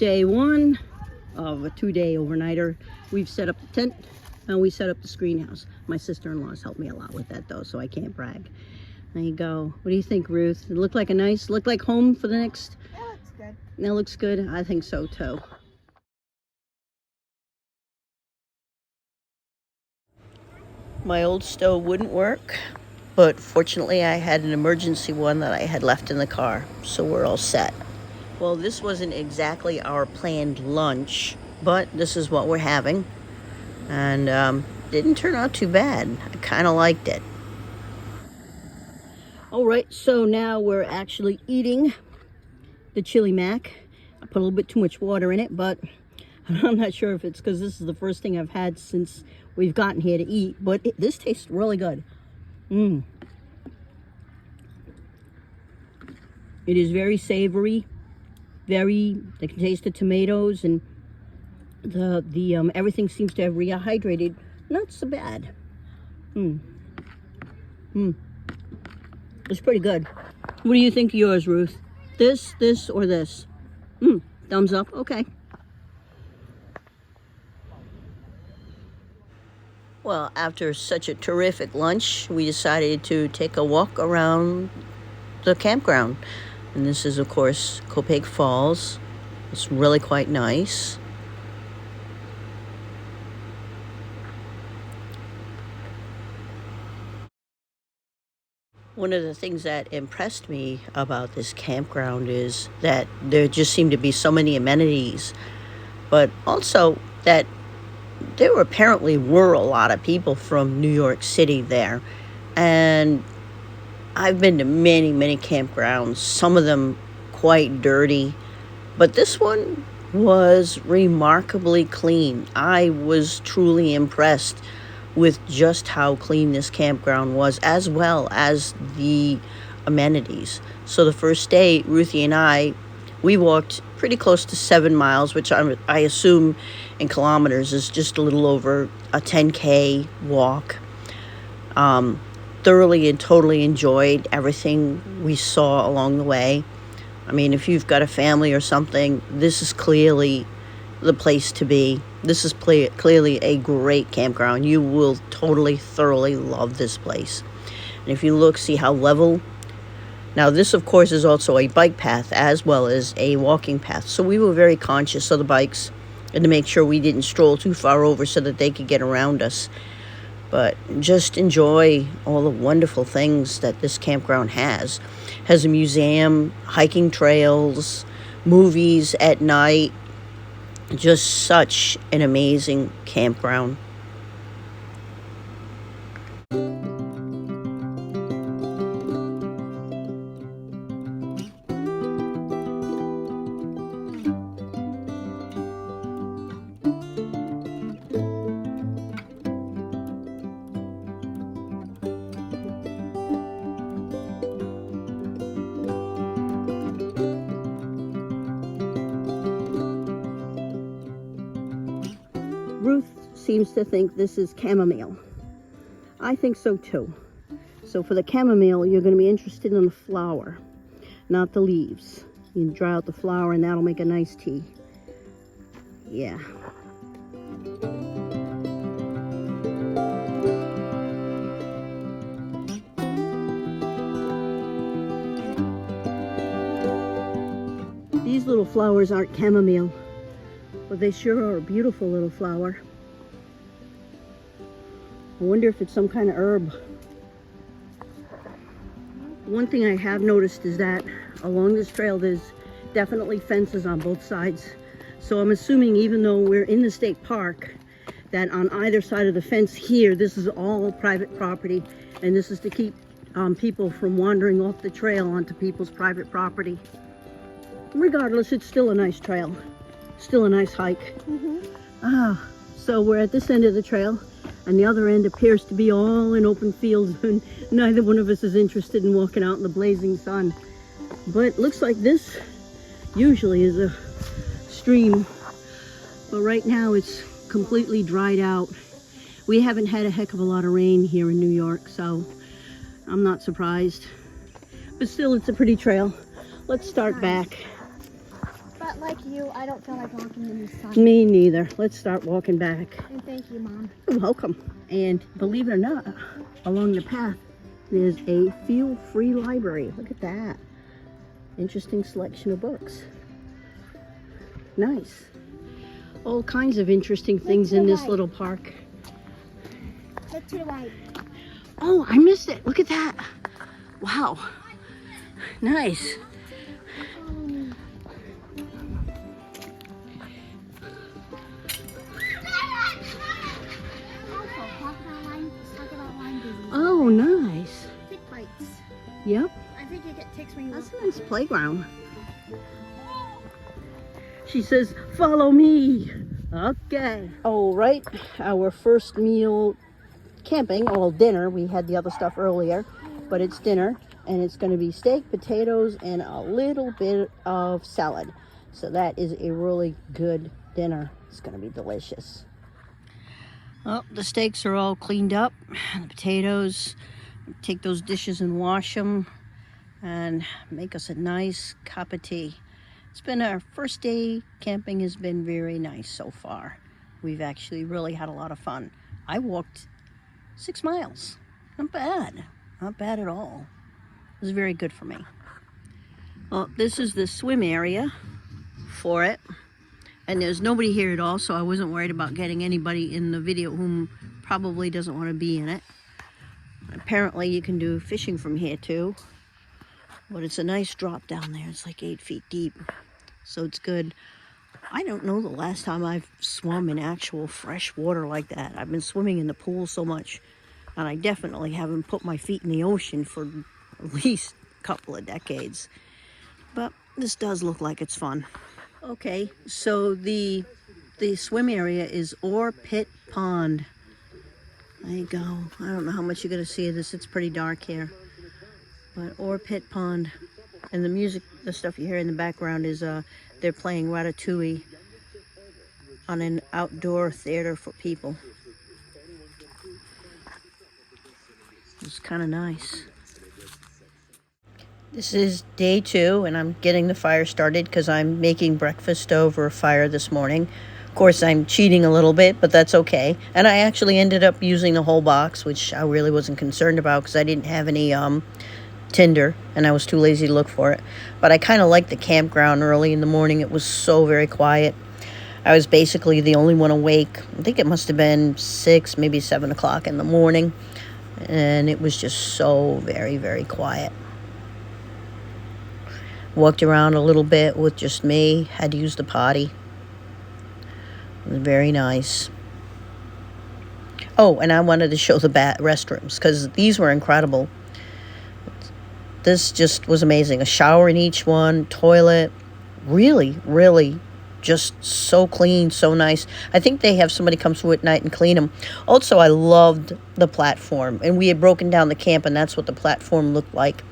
Day one of a 2-day overnighter. We've set up the tent and we set up the screen house. My sister-in-law's helped me a lot with that though, so I can't brag. There you go. What do you think, Ruth? It look like look like home for the next? That looks good. That looks good. I think so too. My old stove wouldn't work, but fortunately I had an emergency one that I had left in the car, so we're all set. Well, this wasn't exactly our planned lunch, but this is what we're having, and didn't turn out too bad. I kind of liked it. All right, so now we're actually eating the chili mac. I put a little bit too much water in it, but I'm not sure if it's because this is the first thing I've had since we've gotten here to eat, but this tastes really good. It is very savory, I can taste the tomatoes, and the everything seems to have rehydrated. Not so bad. It's pretty good. What do you think of yours, Ruth? This, or this? Thumbs up. Okay. Well, after such a terrific lunch, we decided to take a walk around the campground. And this is, of course, Copake Falls. It's really quite nice. One of the things that impressed me about this campground is that there just seemed to be so many amenities, but also that there apparently were a lot of people from New York City there. And I've been to many, many campgrounds, some of them quite dirty, but this one was remarkably clean. I was truly impressed with just how clean this campground was, as well as the amenities. So the first day, Ruthie and I, we walked pretty close to 7 miles, which I assume in kilometers is just a little over a 10K walk. Thoroughly and totally enjoyed everything we saw along the way. I mean, if you've got a family or something, this is clearly the place to be. This is clearly a great campground. You will totally, thoroughly love this place. And if you look, see how level. Now, this, of course, is also a bike path as well as a walking path. So we were very conscious of the bikes and to make sure we didn't stroll too far over so that they could get around us. But just enjoy all the wonderful things that this campground has. Has a museum, hiking trails, movies at night. Just such an amazing campground. Ruth seems to think this is chamomile. I think so too. So for the chamomile, you're going to be interested in the flower, not the leaves. You can dry out the flower and that'll make a nice tea. Yeah. These little flowers aren't chamomile, but they sure are a beautiful little flower. I wonder if it's some kind of herb. One thing I have noticed is that along this trail there's definitely fences on both sides. So I'm assuming, even though we're in the state park, that on either side of the fence here, this is all private property, and this is to keep people from wandering off the trail onto people's private property. Regardless, it's still a nice trail. Still a nice hike. So we're at this end of the trail, and the other end appears to be all in open fields, and neither one of us is interested in walking out in the blazing sun. But it looks like this usually is a stream, but right now it's completely dried out. We haven't had a heck of a lot of rain here in New York, so I'm not surprised. But still, it's a pretty trail. Let's start back. But like you, I don't feel like walking in the sun. Me neither. Let's start walking back. And thank you, Mom. You're welcome. And believe it or not, along the path, there's a feel-free library. Look at that. Interesting selection of books. Nice. All kinds of interesting things in this little park. Look to the right. Oh, I missed it. Look at that. Wow. Nice. Oh, nice. Tick bites. Yep. I think you get ticks when you That's a nice playground. She says, follow me. Okay. All right. Our first meal camping, well, dinner. We had the other stuff earlier, but it's dinner. And it's going to be steak, potatoes, and a little bit of salad. So that is a really good dinner. It's going to be delicious. Well, the steaks are all cleaned up. The potatoes, take those dishes and wash them and make us a nice cup of tea. It's been our first day camping, has been very nice so far. We've actually really had a lot of fun. I walked 6 miles. Not bad. Not bad at all. It was very good for me. Well, this is the swim area for it. And there's nobody here at all, so I wasn't worried about getting anybody in the video whom probably doesn't want to be in it. Apparently you can do fishing from here too. But it's a nice drop down there. It's like 8 feet deep. So it's good. I don't know the last time I've swum in actual fresh water like that. I've been swimming in the pool so much. And I definitely haven't put my feet in the ocean for at least a couple of decades. But this does look like it's fun. Okay, so the swim area is Ore Pit Pond. There you go. I don't know how much you're going to see of this. It's pretty dark here. But Ore Pit Pond. And the music, the stuff you hear in the background is they're playing Ratatouille on an outdoor theater for people. It's kind of nice. This is day 2, and I'm getting the fire started because I'm making breakfast over a fire this morning. Of course, I'm cheating a little bit, but that's okay. And I actually ended up using the whole box, which I really wasn't concerned about because I didn't have any tinder, and I was too lazy to look for it. But I kind of liked the campground early in the morning. It was so very quiet. I was basically the only one awake. I think it must have been 6, maybe 7 o'clock in the morning. And it was just so very, very quiet. Walked around a little bit with just me. Had to use the potty. It was very nice. Oh, and I wanted to show the restrooms because these were incredible. This just was amazing. A shower in each one, toilet. Really, really just so clean, so nice. I think they have somebody come through at night and clean them. Also, I loved the platform. And we had broken down the camp, and that's what the platform looked like.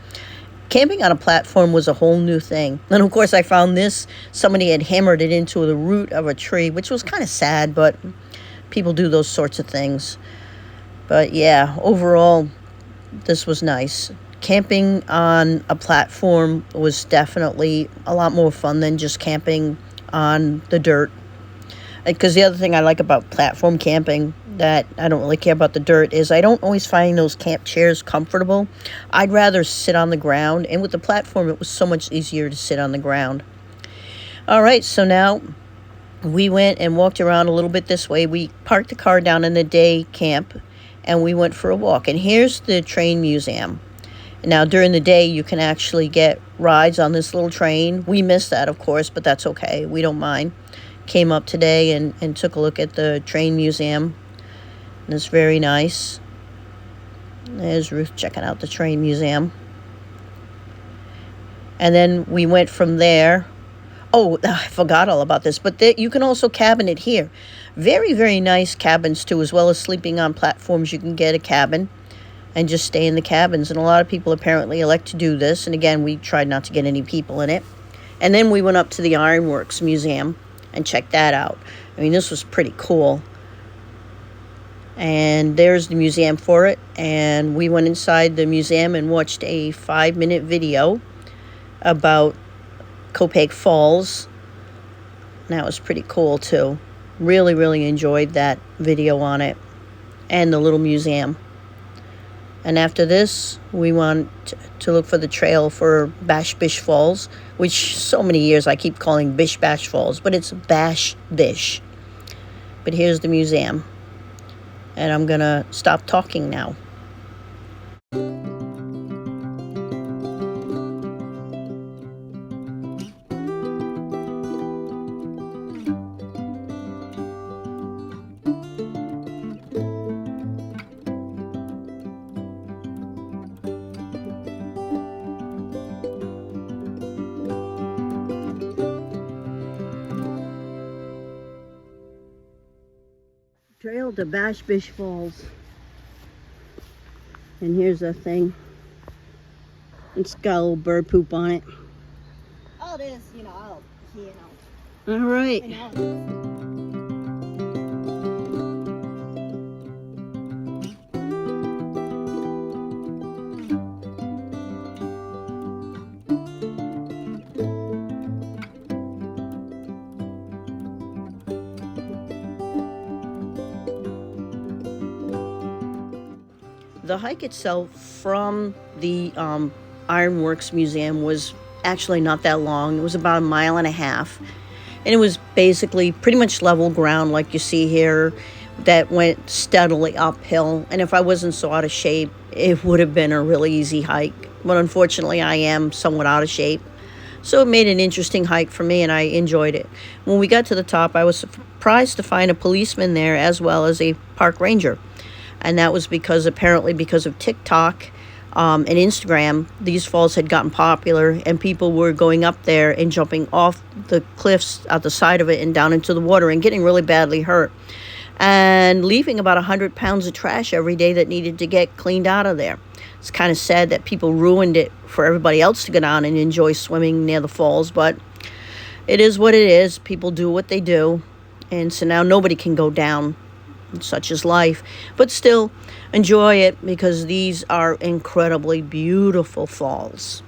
Camping on a platform was a whole new thing. And of course, I found this. Somebody had hammered it into the root of a tree, which was kind of sad, but people do those sorts of things. But yeah, overall, this was nice. Camping on a platform was definitely a lot more fun than just camping on the dirt. Because the other thing I like about platform camping that I don't really care about the dirt is I don't always find those camp chairs comfortable. I'd rather sit on the ground. And with the platform, it was so much easier to sit on the ground. All right, so now we went and walked around a little bit this way. We parked the car down in the day camp, and we went for a walk. And here's the train museum. Now, during the day, you can actually get rides on this little train. We missed that, of course, but that's okay. We don't mind. Came up today and took a look at the train museum. And it's very nice. There's Ruth checking out the train museum. And then we went from there. Oh, I forgot all about this. But you can also cabin it here. Very, very nice cabins, too. As well as sleeping on platforms, you can get a cabin and just stay in the cabins. And a lot of people apparently elect to do this. And again, we tried not to get any people in it. And then we went up to the Ironworks Museum and checked that out. I mean, this was pretty cool. And there's the museum for it. And we went inside the museum and watched a 5-minute video about Copake Falls. That was pretty cool too. Really, really enjoyed that video on it and the little museum. And after this, we want to look for the trail for Bash Bish Falls, which so many years I keep calling Bish Bash Falls, but it's Bash Bish. But here's the museum. And I'm gonna stop talking now. Trail to Bash Bish Falls. And here's the thing. It's got a little bird poop on it. Oh, it is, you know, All right. The hike itself from the Ironworks Museum was actually not that long. It was about 1.5 miles. And it was basically pretty much level ground like you see here that went steadily uphill. And if I wasn't so out of shape, it would have been a really easy hike. But unfortunately, I am somewhat out of shape. So it made an interesting hike for me, and I enjoyed it. When we got to the top, I was surprised to find a policeman there as well as a park ranger. And that was because apparently because of TikTok and Instagram, these falls had gotten popular and people were going up there and jumping off the cliffs out the side of it and down into the water and getting really badly hurt. And leaving about 100 pounds of trash every day that needed to get cleaned out of there. It's kind of sad that people ruined it for everybody else to go down and enjoy swimming near the falls, but it is what it is. People do what they do. And so now nobody can go down. Such is life, but still enjoy it because these are incredibly beautiful falls.